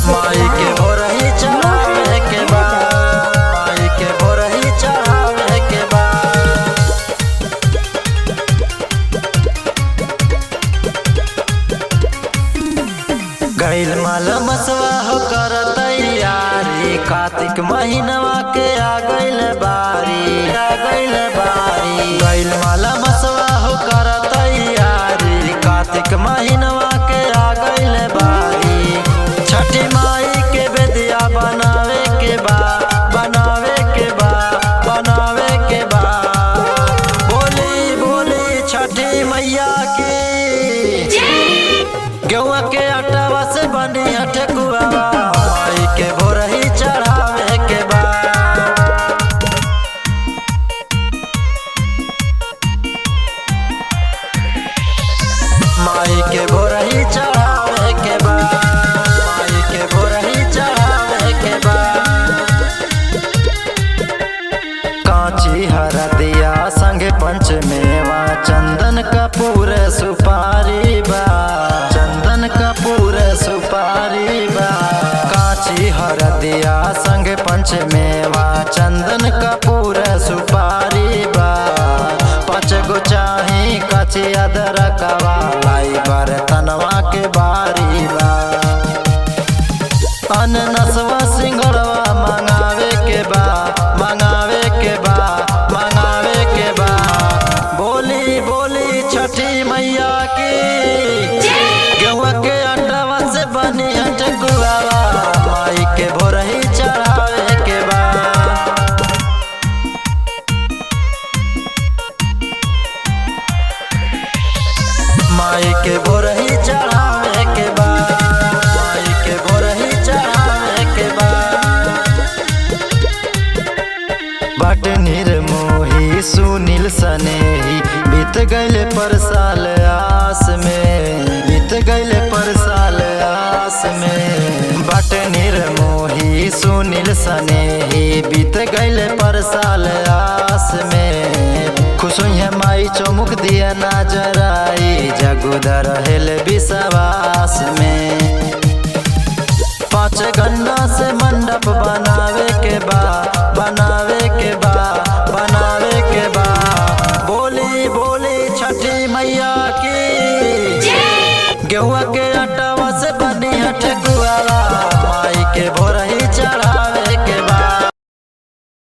माई के भोरही चढ़ावे के बा, माई के भोरही चढ़ावे के बा। गैल माल मसवा हो कर तैयारी, कार्तिक महीनवा के आ गइल बारी, आ गइल बारी। गैल माल मसवा हो कर तैयारी, कार्तिक महीनवा के आ गइल बारी। छठी माई के बेदिया बनावे के बा, बनावे के बा, बनावे के बा। बोली बोली छठी मैया की, गेहुआ के आटावा से बनी ठेकुआ, माई के भोरही चढ़ावे के बा। माई के भोरही चढ़ावे के बा, माई के भोरही चढ़ावे के बा। कांची हरदिया संगे पंचमेवा, चंदन कपूर सुपारी बा, चंदन कपूर सुपारी बा। कांची हरदिया संग पंचमेवा, चंदन कपूर सुपारी बा। 5 गो चाही कची अदरकवा, लाई बर्तनवा के बारी बा। अननसवा सिंगड़वा मंगावे के बा, मंगावे के बा, मंगावे के बा। बोली बोली छठी मैया की, गेहुआ के आटावा से बनी ठेकुआ, माई के भोरही चढ़ावे के बा। माई के भोरही चढ़ावे के बा, माई के भोरही चढ़ावे के बा। बट निर्मोही सुनील सनेही, बीत गइले पर साल आस में, बीत गइले पर साल आस में। बट निर्मोही सुनील सनेही, बीत गइले पर साल आस में। खुश है माई चौमुख दिया नजराई, जगुदर हेल विश्वास में। 5 गन्ना से मंडप बनावे के बा, बनावे के बा।